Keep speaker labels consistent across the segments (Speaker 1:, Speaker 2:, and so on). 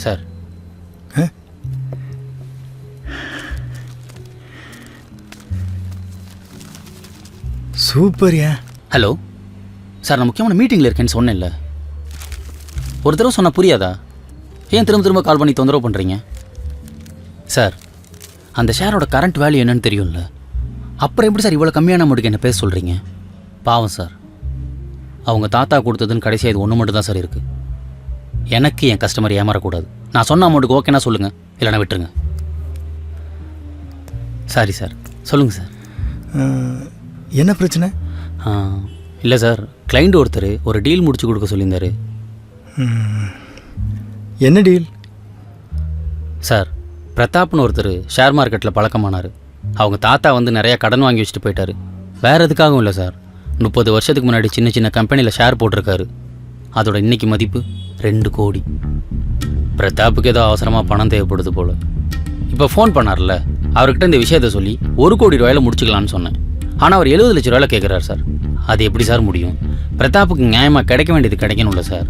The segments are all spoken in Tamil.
Speaker 1: சார்.
Speaker 2: சூப்பர்யா.
Speaker 1: ஹலோ சார், நான் முக்கியமான மீட்டிங்கில் இருக்கேன்னு சொன்னேன்ல. ஒரு தடவை சொன்னால் புரியாதா? ஏன் திரும்ப திரும்ப கால் பண்ணி தொந்தரவு பண்ணுறீங்க? சார், அந்த ஷேரோட கரண்ட் வேல்யூ என்னன்னு தெரியும்ல. அப்புறம் எப்படி சார் இவ்வளோ கம்மியான அமௌண்ட்டுக்கு என்ன பேச சொல்கிறீங்க? பாவம் சார், அவங்க தாத்தா கொடுத்ததுன்னு கடைசியாக இது ஒன்று மட்டும் தான் சார் இருக்குது. எனக்கு என் கஸ்டமர் ஏமாறக்கூடாது. நான் சொன்ன அமௌண்ட்டுக்கு ஓகேனா சொல்லுங்கள், இல்லைனா விட்டுருங்க. Sorry sir. சொல்லுங்கள் சார்.
Speaker 2: என்ன பிரச்சனை?
Speaker 1: இல்லை சார், கிளைண்ட் ஒருத்தர் ஒரு டீல் முடிச்சு கொடுக்க சொல்லியிருந்தார்.
Speaker 2: என்ன டீல்?
Speaker 1: சார், பிரதாப்னு ஒருத்தர் ஷேர் மார்க்கெட்டில் பழக்கமானார். அவங்க தாத்தா வந்து நிறையா கடன் வாங்கி வச்சுட்டு போயிட்டார். வேறு எதுக்காகவும் இல்லை சார், 30 வருஷத்துக்கு முன்னாடி சின்ன சின்ன கம்பெனியில் ஷேர் போட்டிருக்காரு. அதோட இன்னைக்கு மதிப்பு 2 கோடி. பிரதாப்புக்கு ஏதோ அவசரமாக பணம் தேவைப்படுது போல். இப்போ ஃபோன் பண்ணார்ல, அவர்கிட்ட இந்த விஷயத்தை சொல்லி 1 கோடி ரூபாயில் முடிச்சுக்கலான்னு சொன்னேன். ஆனால் அவர் 70 லட்ச ரூபாயில் கேட்குறாரு சார். அது எப்படி சார் முடியும்? பிரதாப்புக்கு நியாயமாக கிடைக்க வேண்டியது கிடைக்கணும்ல சார்.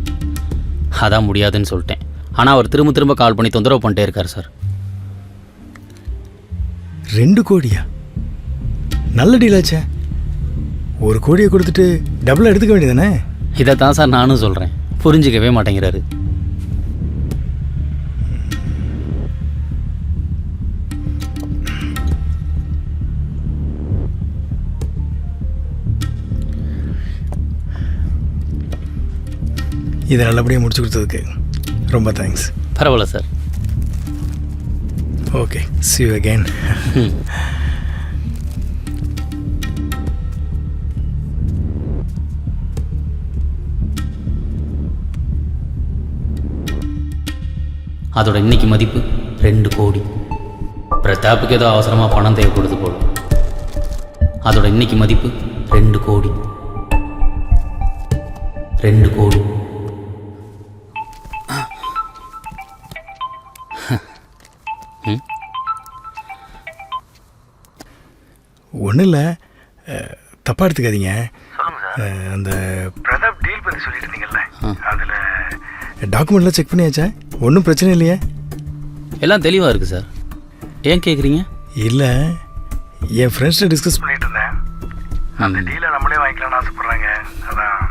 Speaker 1: அதான் முடியாதுன்னு சொல்லிட்டேன். ஆனால் அவர் திரும்ப திரும்ப கால் பண்ணி தொந்தரவு பண்ணிட்டே இருக்கார் சார்.
Speaker 2: 2 கோடியா? நல்ல டீலாச்சே. 1 கோடியை கொடுத்துட்டு டபுளாக எடுத்துக்க வேண்டியதானே?
Speaker 1: இதை தான் சார் நானும் சொல்கிறேன், புரிஞ்சிக்கவே மாட்டேங்கிறாரு.
Speaker 2: இதை நல்லபடியாக முடிச்சு கொடுத்ததுக்கு ரொம்ப தேங்க்ஸ்.
Speaker 1: பரவாயில்ல sir.
Speaker 2: Okay, see you again.
Speaker 1: அதோட இன்னைக்கு மதிப்பு 2 கோடி. பிரதாப்புக்கு ஏதோ அவசரமாக பணம் தேவைப்படுது போல். அதோட இன்னைக்கு மதிப்பு 2 கோடி. 2 கோடி.
Speaker 2: ஒன்றும் இல்லை, தப்பாக எடுத்துக்காதீங்க. அந்த
Speaker 3: பிரதாப் டீல் பற்றி சொல்லிட்டு இருந்தீங்கல்ல, அதில்
Speaker 2: டாக்குமெண்ட்லாம் செக் பண்ணியாச்சா? ஒன்றும் பிரச்சனை இல்லையா?
Speaker 1: எல்லாம் தெளிவாக இருக்குது சார். ஏன் கேட்குறீங்க?
Speaker 2: இல்லை, என் ஃப்ரெண்ட்ஸ்கிட்ட டிஸ்கஸ்
Speaker 3: பண்ணிட்டு இருந்தேன். அந்த டீலை நம்மளே வாங்கிக்கலாம்னு ஆசைப்பட்றாங்க. அதான்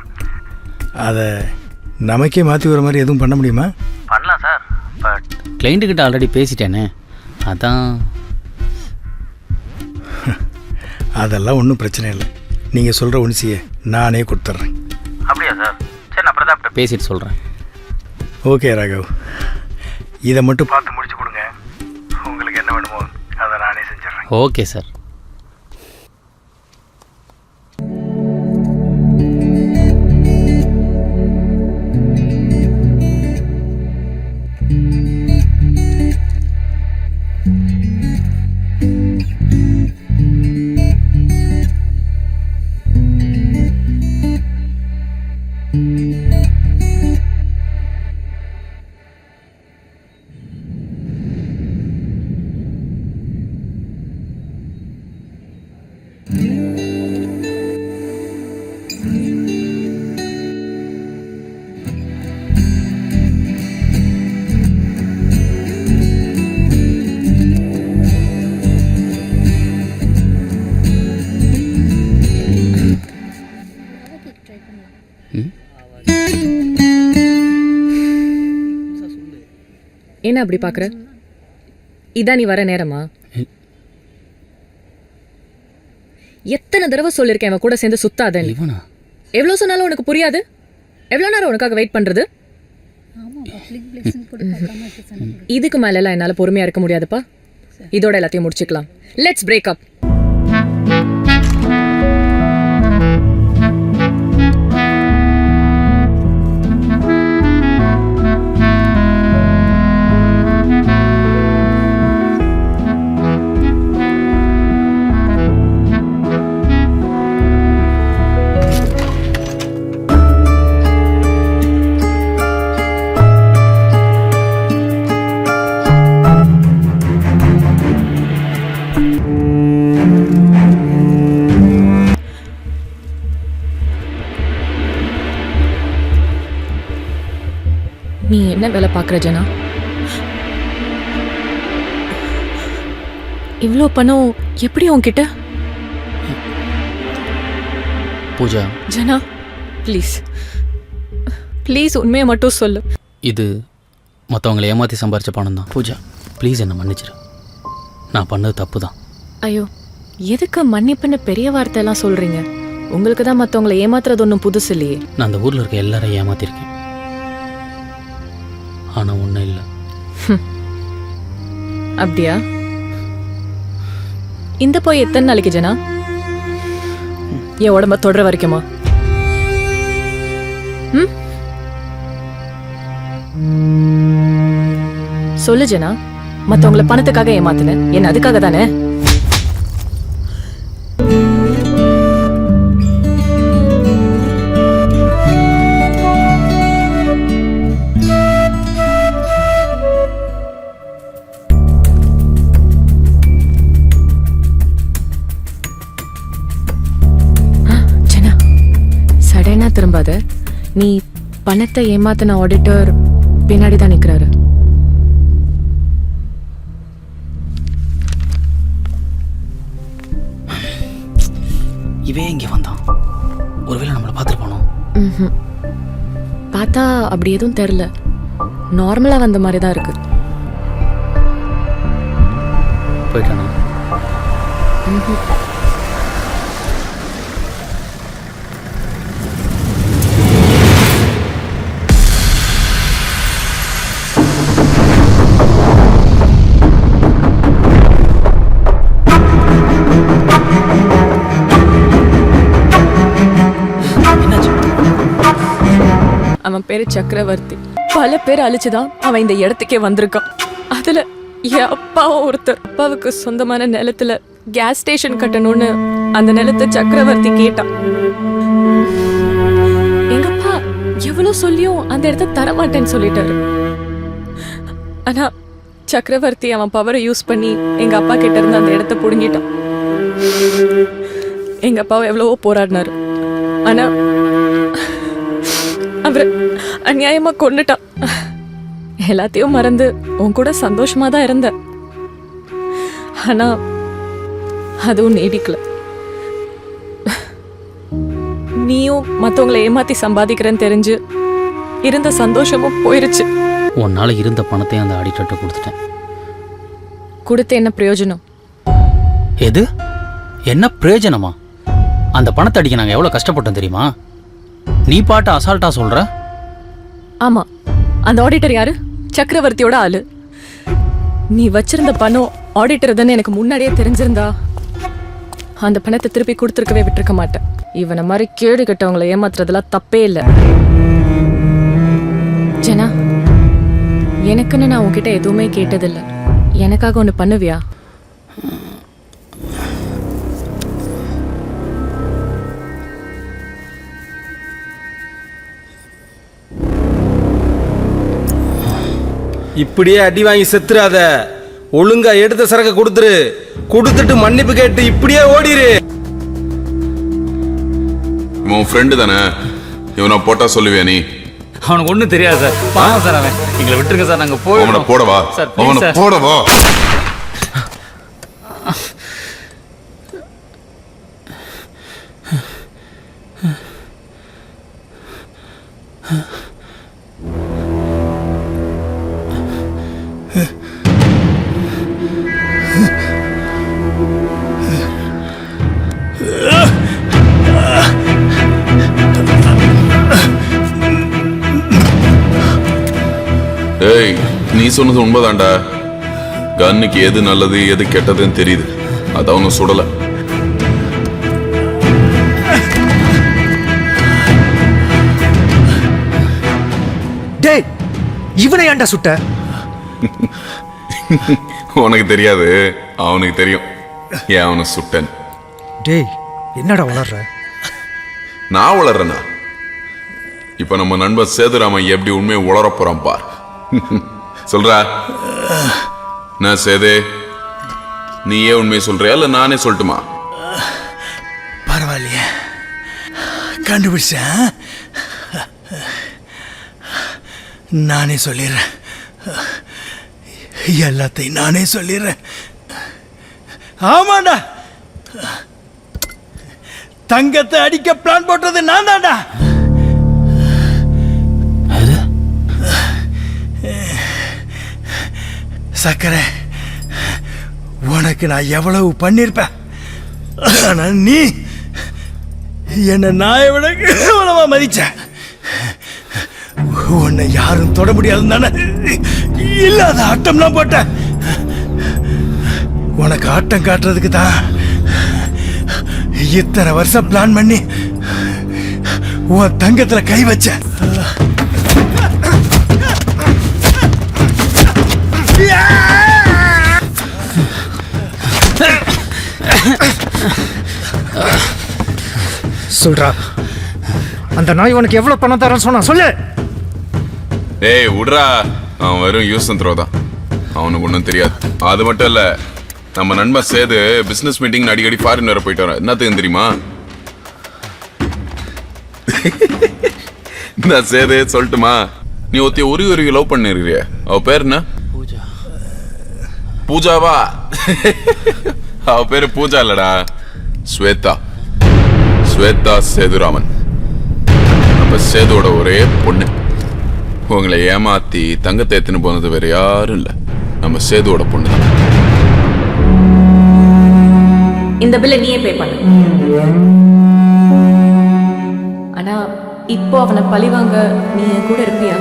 Speaker 2: அதை நமக்கே மாற்றி வர மாதிரி எதுவும் பண்ண முடியுமா?
Speaker 3: பண்ணலாம் சார், பட்
Speaker 1: கிளைண்ட்டுக்கிட்ட ஆல்ரெடி பேசிட்டேனே, அதான்.
Speaker 2: அதெல்லாம் ஒன்றும் பிரச்சனை இல்லை. நீங்கள் சொல்கிற உனிசியை நானே கொடுத்துட்றேன்.
Speaker 3: அப்படியா சார்? சரி, நான் பிரதாப்கிட்ட
Speaker 1: பேசிட்டு சொல்கிறேன்.
Speaker 2: ஓகே ராகவ், இதை மட்டும்
Speaker 3: பார்த்து முடிச்சு கொடுங்க. உங்களுக்கு என்ன வேணுமோ அதை நானே செஞ்சிடறேன்.
Speaker 1: Okay sir.
Speaker 4: என்ன அப்படி பாக்குற? இதான் நீ வர நேரமா? எத்தனை தடவை சொல்லிருக்கேன் இவன் கூட சேர்ந்து சுத்தாத. எவ்வளவு சொன்னாலும் உனக்கு புரியாது. எவ்வளவு நேரம் உனக்காக வெயிட் பண்றது? இதுக்கு மேல எல்லாம் என்னால பொறுமையா இருக்க முடியாதுப்பா. இதோட எல்லாத்தையும் முடிச்சுக்கலாம். Let's break up. நீ என்ன வேலை பார்க்குற ஜனா? இவ்வளோ பணம் எப்படி உன்கிட்ட?
Speaker 1: பூஜா,
Speaker 4: ஜனா ப்ளீஸ் ப்ளீஸ் உண்மையை மட்டும் சொல்லு.
Speaker 1: இது மற்றவங்களை ஏமாற்றி சம்பாரிச்ச பணம் தான். பூஜா ப்ளீஸ் என்னை மன்னிச்சிடு. நான் பண்ணது தப்பு தான்.
Speaker 4: ஐயோ, எதுக்கு மன்னிப்புன்னு பெரிய வார்த்தையெல்லாம் சொல்றீங்க? உங்களுக்கு தான் மற்றவங்களை ஏமாத்துறது ஒன்றும் புதுசு இல்லையே.
Speaker 1: நான் அந்த ஊரில் இருக்க எல்லாரையும் ஏமாத்திருக்கேன். ஆனால் ஒன்றும் இல்லை.
Speaker 4: அப்படியா? இந்த போய் எத்தனை நாளைக்கு ஜனா? என் உடம்ப தொடர வரைக்குமா? சொல்லு ஜனா, மத்தவங்களை பணத்துக்காக ஏமாத்துன, என்ன அதுக்காக தானே? ஜனா, சடனா திரும்பாத. நீ பணத்தை ஏமாத்தின ஆடிட்டர் பின்னாடி தான் நிக்கிறாரு.
Speaker 1: இவே இங்கே வந்தான். ஒருவேளை நம்மளை பார்த்துருப்பானோ?
Speaker 4: பார்த்தா அப்படி எதுவும் தெரியல. நார்மலா வந்த மாதிரி தான் இருக்கு.
Speaker 1: போயிட்டானா?
Speaker 4: அவன் பேரு சக்கரவர்த்தி. பல பேர் அழிச்சுதான் அவன் இந்த இடத்துக்கே வந்திருக்கான். அதுல என் அப்பாவும் ஒருத்தர். அப்பாவுக்கு சொந்தமான நிலத்துல கேஸ் ஸ்டேஷன் கட்டணும்னு அந்த நிலத்தை சக்கரவர்த்தி கேட்டான். எங்க அப்பா எவ்வளவு சொல்லியும் அந்த இடத்த தரமாட்டேன்னு சொல்லிட்டாரு. ஆனா சக்கரவர்த்தி அவன் பவரை யூஸ் பண்ணி எங்க அப்பா கிட்ட இருந்து அந்த இடத்த புடுங்கிட்டான். எங்க அப்பாவை எவ்வளவோ போராடினாரு. ஆனா அவரை அநியாயமா கொன்னுட்டான். எல்லாத்தையும் மறந்து உன் கூட சந்தோஷமா தான் இருந்த. ஆனா அதுவும் நீடிக்கல. நீயும் மத்தவங்களை ஏமாத்தி சம்பாதிக்கிறேன்னு தெரிஞ்சு இருந்த சந்தோஷமும் போயிருச்சு.
Speaker 1: உன்னால இருந்த பணத்தையும் அந்த ஆடிட்டர்கிட்ட கொடுத்துட்டேன்.
Speaker 4: கொடுத்து என்ன பிரயோஜனம்?
Speaker 1: எது? என்ன பிரயோஜனமா? அந்த பணத்தை அடிக்க நாங்கள் எவ்வளோ கஷ்டப்பட்டோம் தெரியுமா? நீ பாட்டு அசால்ட்டா சொல்ற.
Speaker 4: ஆமா, அந்த ஆடிட்டர் யாரு? சக்கரவர்த்தியோட ஆளு. நீ வச்சிருந்த பணம் ஆடிட்டர் தானே எனக்கு முன்னாடியே தெரிஞ்சிருந்தா அந்த பணத்தை திருப்பி கொடுத்துருக்கவே விட்டுருக்க மாட்டேன். இவனை மாதிரி கேடு கட்டவங்களை ஏமாத்துறதுலாம் தப்பே இல்லை. ஜனா, எனக்குன்னு நான் உன்கிட்ட எதுவுமே கேட்டதில்லை. எனக்காக ஒன்று பண்ணுவியா?
Speaker 5: இப்படியே அடி வாங்கி செத்துறாத. ஒழுங்கா எடுத்த சரக்க கொடுத்துரு. கொடுத்துட்டு மன்னிப்பு கேட்டு இப்படியே ஓடிரு.
Speaker 6: உன் ஃப்ரெண்டு தானே, இவனை போட்டா சொல்லுவியா நீ?
Speaker 1: அவனுக்கு ஒன்றும் தெரியாது சார். பாவம் சார், அவன் எங்களை விட்டுருங்க சார். நாங்கள்
Speaker 6: அவனை போடவா? அவனை போடவா? ஏய், நீ சொன்னது உண்மைதான்டா. கண்ணுக்கு எது நல்லது எது கெட்டதுன்னு தெரியுது. அது அவனு சுடல.
Speaker 2: டேய், இவனை ஏன்டா சுட்ட?
Speaker 6: உனக்கு தெரியாது, அவனுக்கு தெரியும் ஏன் அவனை சுட்டன்.
Speaker 2: டேய், என்னடா வளர்ற?
Speaker 6: நான் வளர்றேனா? இப்ப நம்ம நண்பன் சேதுராமன் எப்படி உண்மையை உளர போறான் பார். சொல்றா. நான் சேதே, நீயே உண்மையை சொல்றியா இல்ல நானே சொல்லட்டுமா?
Speaker 2: பரவாயில்லையே, கண்டுபிடிச்சேன். நானே சொல்லிடுறேன். எல்லாத்தையும் நானே சொல்லிடுறேன். ஆமாண்டா, தங்கத்தை அடிக்க பிளான் போட்டது நான் தான்டா. சக்கரை, உனக்கு நான் எவ்வளவு பண்ணிருப்பேன். ஆனா நீ என்ன நாயை விட எவ்வளவா மதிச்ச. உன்னை யாரும் தொட முடியாதுன்னு தானே இல்லாத ஆட்டம்லாம் போட்ட. உனக்கு ஆட்டம் காட்டுறதுக்கு தான் இத்தனை வருஷம் பிளான் பண்ணி உன் தங்கத்துல கை வச்ச.
Speaker 7: சொல்றா, அந்த நாய் உனக்கு எவ்வளவு பணம் தரேன்னு சொன்னா சொல்லு.
Speaker 6: ஏய் விட்றா, அவன் வெறும் யூஸ் அண்ட் த்ரோ தான், அவனுக்கு ஒன்றும் தெரியாது. அது மட்டும் இல்லை, நம்ம நண்பன் சேது பிஸ்னஸ் மீட்டிங் அடிக்கடி ஃபாரின் வர போயிட்டு வரேன். என்னத்துக்கு தெரியுமா? இந்த சேது சொல்லட்டுமா, நீ ஒருத்தி ஒரு லவ் பண்ணிருக்கிறிய, அவ பேர் என்ன? பூஜாவா? அவ பேரு பூஜா இல்லடா, ஸ்வேதா. ஸ்வேதா சேதுராமன், நம்ம சேதோட ஒரே பொண்ணு. உங்களை ஏமாத்தி தங்கத்தை எடுத்துன்னு போனது வேற யாரும் இல்ல, நம்ம சேதுவோட பொண்ணு தான்.
Speaker 4: இந்த பில்லை நீயே பே பண்ணு. ஆனா இப்போ அவனை பழிவாங்க நீ என் கூட இருப்பியா?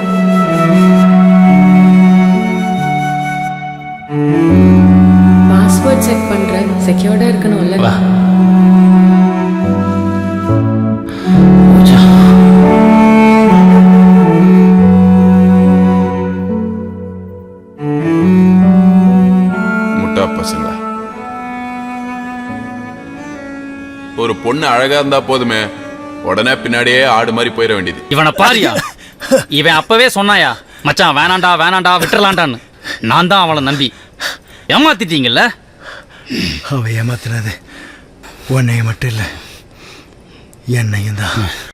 Speaker 4: பாஸ்வேர்ட் செக் பண்றேன், செக்யூர்டா இருக்கணும்ல.
Speaker 1: வா.
Speaker 6: முட்டா பசங்க. ஒரு பொண்ணு அழகா இருந்தா போதுமே, உடனே பின்னாடியே ஆடு மாதிரி போயிட வேண்டியது.
Speaker 1: இவனை பாரியா, இவன் அப்பவே சொன்னாயா மச்சான் வேணாண்டா வேணாண்டா விட்டுறலான்டான்னு. நான் தான் அவளை நம்பி ஏமாத்திட்டீங்கல்ல.
Speaker 2: அவ ஏமாத்தினது உன்னைய மட்டும் இல்லை, என்னையும் தான்.